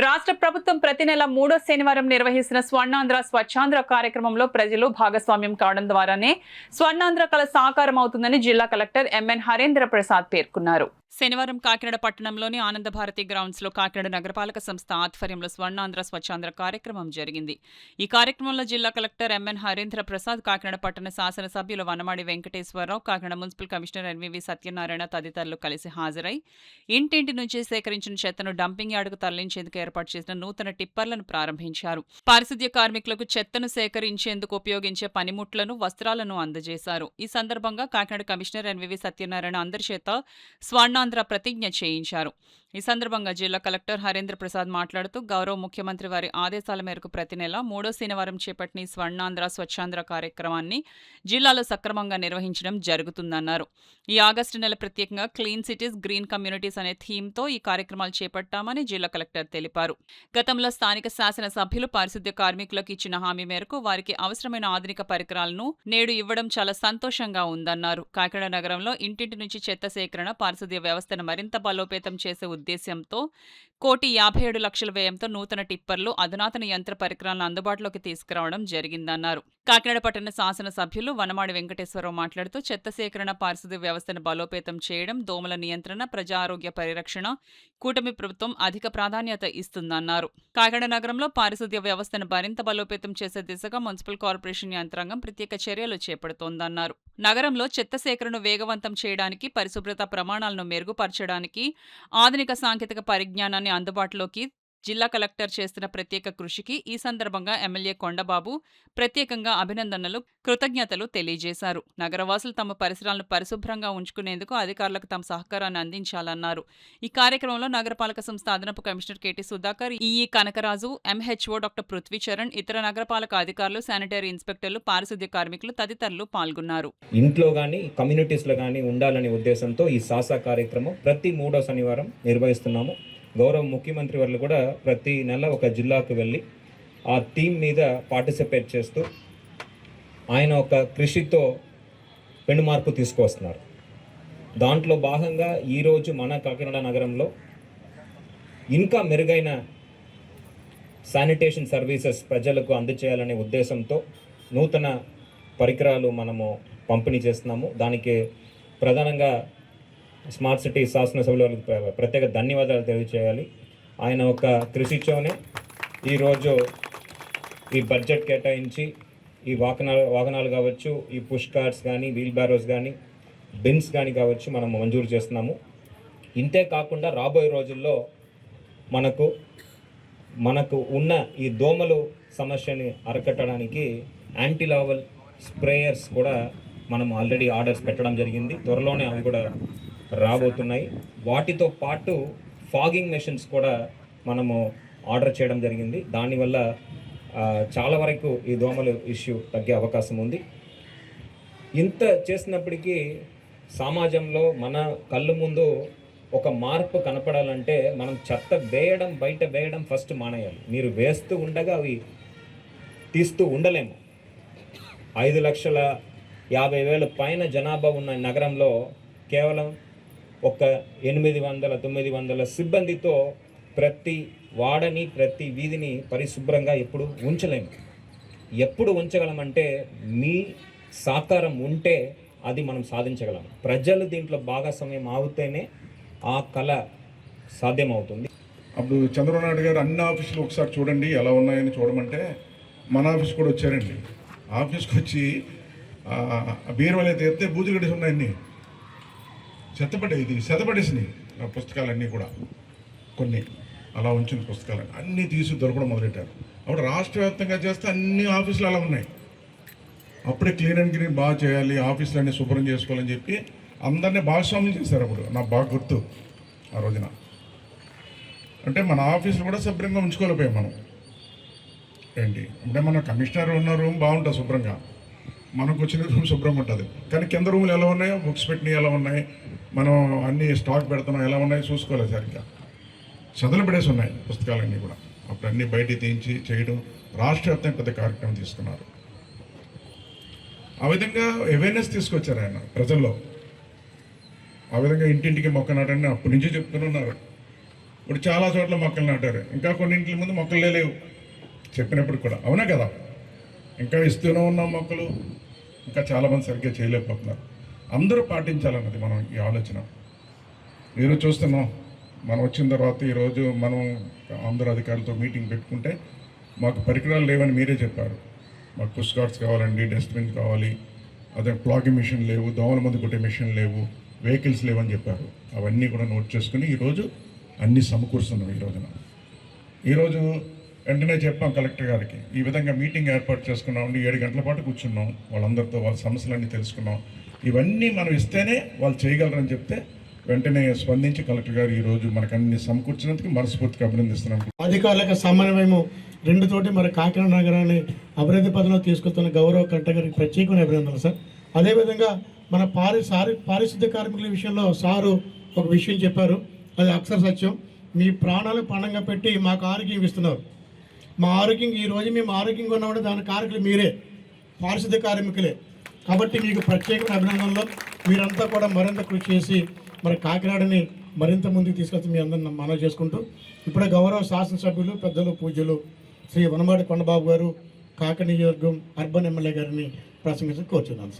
రాష్ట్ర ప్రభుత్వం ప్రతి నెల 3వ శనివారం నిర్వహిస్తున్న స్వర్ణాంధ్ర స్వచ్ఛాంధ్ర కార్యక్రమంలో ప్రజలు భాగస్వామ్యం కావడం ద్వారానే స్వర్ణాంధ్ర కళ సాకారం అవుతుందని జిల్లా కలెక్టర్ ఎంఎన్ హరేంద్ర ప్రసాద్ పేర్కొన్నారు. శనివారం కాకినాడ పట్టణంలోని ఆనందభారతి గ్రౌండ్స్ లో కాకినాడ నగరపాలక సంస్థ ఆధ్వర్యంలో స్వర్ణాంధ్ర స్వచ్ఛాంధ్ర కార్యక్రమం జరిగింది. ఈ కార్యక్రమంలో జిల్లా కలెక్టర్ ఎంఎన్ హరేంద్ర ప్రసాద్, కాకినాడ పట్టణ శాసనసభ్యులు Vanamadi Venkateswararao, Kakinada municipal commissioner NVV Satyanarayana తదితరులు కలిసి హాజరై ఇంటింటి నుంచి సేకరించిన చెత్తను డంపింగ్ యార్డుకు తరలించేందుకు ఏర్పాటు చేసిన నూతన టిప్పర్లను ప్రారంభించారు. పారిశుద్ధ్య కార్మికులకు చెత్తను సేకరించేందుకు ఉపయోగించే పనిముట్లను, వస్త్రాలను అందజేశారు. ఈ సందర్భంగా కాకినాడ కమిషనర్ ఎన్వివి సత్యనారాయణ అందరి చేత స్వర్ణాంధ్ర ప్రతిజ్ఞ చేయించారు. ఈ సందర్భంగా జిల్లా కలెక్టర్ హరేంద్ర ప్రసాద్ మాట్లాడుతూ, గౌరవ ముఖ్యమంత్రి వారి ఆదేశాల మేరకు ప్రతి నెల 3వ శనివారం చేపట్టిన స్వర్ణాంధ్ర స్వచ్ఛాంధ్ర కార్యక్రమాన్ని జిల్లాలో సక్రమంగా నిర్వహించడం జరుగుతుందన్నారు. ఈ ఆగస్టు నెల ప్రత్యేకంగా క్లీన్ సిటీస్, గ్రీన్ కమ్యూనిటీస్ అనే థీమ్తో ఈ కార్యక్రమాలు చేపట్టామని జిల్లా కలెక్టర్ తెలిపారు. గతంలో స్థానిక శాసన సభ్యులు పారిశుద్ధ్య కార్మికులకు ఇచ్చిన హామీ మేరకు వారికి అవసరమైన ఆధునిక పరికరాలను నేడు ఇవ్వడం చాలా సంతోషంగా ఉందన్నారు. కాకినాడ నగరంలో ఇంటింటి నుంచి చెత్త సేకరణ, పారిశుద్ధ్య వ్యవస్థను మరింత బలోపేతం చేసే ఉద్దేశ్యంతో 1,57,00,000 వ్యయంతో నూతన టిప్పర్లు, అధునాతన యంత్ర పరికరాలను అందుబాటులోకి తీసుకురావడం జరిగిందన్నారు. కాకినాడ పట్టణ శాసన సభ్యులు వనమాడి వెంకటేశ్వరరావు మాట్లాడుతూ, చెత్త సేకరణ, పారిశుద్ధ్య వ్యవస్థను బలోపేతం చేయడం, దోమల నియంత్రణ, ప్రజా ఆరోగ్య పరిరక్షణ కూటమి ప్రభుత్వం అధిక ప్రాధాన్యత ఇస్తుందన్నారు. కాకినాడ నగరంలో పారిశుద్ధ్య వ్యవస్థను మరింత బలోపేతం చేసే దిశగా మున్సిపల్ కార్పొరేషన్ యంత్రాంగం ప్రత్యేక చర్యలు చేపడుతోందన్నారు. నగరంలో చెత్త సేకరణను వేగవంతం చేయడానికి, పరిశుభ్రత ప్రమాణాలను మెరుగుపరచడానికి ఆధునిక సాంకేతిక పరిజ్ఞానాన్ని అందుబాటులోకి జిల్లా కలెక్టర్ చేస్తున్న ప్రత్యేక కృషికి ఈ సందర్భంగా ఎమ్మెల్యే కొండబాబు ప్రత్యేకంగా అభినందనలు, కృతజ్ఞతలు తెలియజేశారు. నగరవాసులు తమ పరిసరాలను పరిశుభ్రంగా ఉంచుకునేందుకు అధికారులకు తమ సహకారాన్ని అందించాలన్నారు. ఈ కార్యక్రమంలో నగరపాలక సంస్థ అదనపు commissioner KT Sudhakar, EE Kanakaraju, MHO doctor Prithvicharan, ఇతర నగరపాలక అధికారులు, శానిటరీ ఇన్స్పెక్టర్లు, పారిశుద్ధ్య కార్మికులు తదితరులు పాల్గొన్నారు. ఇంట్లో కానీ కమ్యూనిటీస్లో కానీ ఉండాలనే ఉద్దేశంతో ఈ సాసా కార్యక్రమం ప్రతి 3వ శనివారం నిర్వహిస్తున్నాము. గౌరవ ముఖ్యమంత్రి వాళ్ళు కూడా ప్రతి నెల ఒక జిల్లాకు వెళ్ళి ఆ థీమ్ మీద పార్టిసిపేట్ చేస్తూ ఆయన ఒక కృషితో పెను మార్పు తీసుకువస్తున్నారు. దాంట్లో భాగంగా ఈరోజు మన కాకినాడ నగరంలో ఇంకా మెరుగైన శానిటేషన్ సర్వీసెస్ ప్రజలకు అందజేయాలనే ఉద్దేశంతో నూతన పరికరాలు మనము పంపిణీ చేస్తున్నాము. దానికి ప్రధానంగా స్మార్ట్ సిటీ శాసనసభ్యులకు ప్రత్యేక ధన్యవాదాలు తెలియజేయాలి. ఆయన ఒక కృషితోనే ఈరోజు ఈ బడ్జెట్ కేటాయించి ఈ వాహనాలు కావచ్చు, ఈ పుష్ కార్ట్స్ కానీ, వీల్ బ్యారోస్ కానీ, బిన్స్ కానీ కావచ్చు మనం మంజూరు చేస్తున్నాము. ఇంతే కాకుండా రాబోయే రోజుల్లో మనకు ఉన్న ఈ దోమలు సమస్యని అరికట్టడానికి యాంటీ లార్వల్ స్ప్రేయర్స్ కూడా మనం ఆల్రెడీ ఆర్డర్స్ పెట్టడం జరిగింది. త్వరలోనే అవి కూడా రాబోతున్నాయి. వాటితో పాటు ఫాగింగ్ మెషిన్స్ కూడా మనము ఆర్డర్ చేయడం జరిగింది. దానివల్ల చాలా వరకు ఈ దోమల ఇష్యూ తగ్గే అవకాశం ఉంది. ఇంత చేసినప్పటికీ సమాజంలో మన కళ్ళు ముందు ఒక మార్పు కనపడాలంటే మనం చెత్త బయట వేయడం ఫస్ట్ మానేయాలి. మీరు వేస్తూ ఉండగా అవి తీస్తూ ఉండలేము. 5,50,000 పైన జనాభా ఉన్న నగరంలో కేవలం ఒక 800-900 సిబ్బందితో ప్రతి వాడని, ప్రతి వీధిని పరిశుభ్రంగా ఎప్పుడు ఉంచలేము. ఎప్పుడు ఉంచగలమంటే మీ సహకారం ఉంటే అది మనం సాధించగలం. ప్రజలు దీంట్లో భాగస్వామ్యం అవుతేనే ఆ కళ సాధ్యమవుతుంది. అప్పుడు చంద్రబాబు నాయుడు గారు అన్ని ఆఫీసులు ఒకసారి చూడండి ఎలా ఉన్నాయని చూడమంటే మన ఆఫీస్ కూడా వచ్చారండి. ఆఫీస్కి వచ్చి బీరువాలు అయితే ఎత్తే బూజులు గడిసి ఉన్నాయన్నీ చెత్తపడేసినాయి. నా పుస్తకాలన్నీ కూడా కొన్ని అలా ఉంచిన పుస్తకాలు అన్నీ తీసి దొరకడం మొదలెట్టారు. అప్పుడు రాష్ట్ర వ్యాప్తంగా చేస్తే అన్ని ఆఫీసులు అలా ఉన్నాయి. అప్పుడే క్లీన్ అండ్ గ్రీన్ బాగా చేయాలి, ఆఫీసులు అన్నీ శుభ్రం చేసుకోవాలని చెప్పి అందరినీ భాగస్వామ్యం చేశారు. అప్పుడు నాకు బాగా గుర్తు ఆ రోజున. అంటే మన ఆఫీసులు కూడా శుభ్రంగా ఉంచుకోలేకపోయాం మనం. ఏంటి అంటే మన కమిషనర్ ఉన్న రూమ్ బాగుంటుంది శుభ్రంగా, మనకు వచ్చిన రూమ్ శుభ్రంగా ఉంటుంది. కానీ కింద రూములు ఎలా ఉన్నాయో, బుక్స్ పెట్టినవి ఎలా ఉన్నాయి, మనం అన్నీ స్టాక్ పెడుతున్నాం ఎలా ఉన్నాయో చూసుకోలేదు సరిగ్గా. చదువులు పడేసి ఉన్నాయి పుస్తకాలన్నీ కూడా. అప్పుడు అన్నీ బయటికి తీయించి చేయడం రాష్ట్ర వ్యాప్తంగా పెద్ద కార్యక్రమం తీసుకున్నారు. ఆ విధంగా అవేర్నెస్ తీసుకొచ్చారు ఆయన ప్రజల్లో. ఆ విధంగా ఇంటింటికి మొక్క నాటని అప్పటి నుంచి చెప్తున్నారు. ఇప్పుడు చాలా చోట్ల మొక్కలు నాటారు, ఇంకా కొన్నింటి ముందు మొక్కలే లేవు చెప్పినప్పుడు కూడా, అవునా కదా? ఇంకా ఇస్తూనే ఉన్నాం మొక్కలు, ఇంకా చాలామంది సరిగ్గా చేయలేకపోతున్నారు. అందరూ పాటించాలన్నది మనం ఈ ఆలోచన. ఈరోజు చూస్తున్నాం, మనం వచ్చిన తర్వాత ఈరోజు మనం అందరూ అధికారులతో మీటింగ్ పెట్టుకుంటే మాకు పరికరాలు లేవని మీరే చెప్పారు. మాకు పుష్ కార్డ్స్ కావాలండి, డస్ట్బిన్ కావాలి, అదే ప్లాగింగ్ మిషన్ లేవు, దోమల మందు కొట్టే మిషన్ లేవు, వెహికల్స్ లేవని చెప్పారు. అవన్నీ కూడా నోట్ చేసుకుని ఈరోజు అన్నీ సమకూరుస్తున్నాం. ఈరోజు వెంటనే చెప్పాం కలెక్టర్ గారికి, ఈ విధంగా మీటింగ్ ఏర్పాటు చేసుకున్నాం, 7 గంటల పాటు కూర్చున్నాం, వాళ్ళందరితో వాళ్ళ సమస్యలన్నీ తెలుసుకున్నాం. ఇవన్నీ మనం ఇస్తేనే వాళ్ళు చేయగలరని చెప్తే వెంటనే స్పందించి కలెక్టర్ గారు ఈరోజు మనకు అన్ని సమకూర్చినందుకు మనస్ఫూర్తిగా అభినందిస్తున్నాం. అధికారులకు సమన్వయము 2 తోటి మరి కాకినాడ నగరాన్ని అభివృద్ధి పదంలో తీసుకొస్తున్న గౌరవ కలెక్టర్ గారికి ప్రత్యేకమైన అభినందనలు సార్. అదేవిధంగా మన పారిశుద్ధ్య కార్మికుల విషయంలో సారు ఒక విషయం చెప్పారు, అది అక్షర సత్యం. మీ ప్రాణాలు పణంగా పెట్టి మాకు ఆరోగ్యం ఇస్తున్నారు. మా ఆరోగ్యం ఈరోజు మేము ఆరోగ్యంగా ఉన్నామంటే దాని కారకులు మీరే, పారిశుద్ధ్య కార్మికులే. కాబట్టి మీకు ప్రత్యేకమైన అభినందనలు. మీరంతా కూడా మరింత కృషి చేసి మరి కాకినాడని మరింత ముందుకు తీసుకొచ్చి మీ అందరిని మనవి చేసుకుంటూ, ఇప్పుడే గౌరవ శాసనసభ్యులు పెద్దలు పూజ్యులు శ్రీ వనమాడి కొండబాబు గారు కాకినాడ నియోజకవర్గం అర్బన్ ఎమ్మెల్యే గారిని ప్రసంగించి కోరుచున్నాను.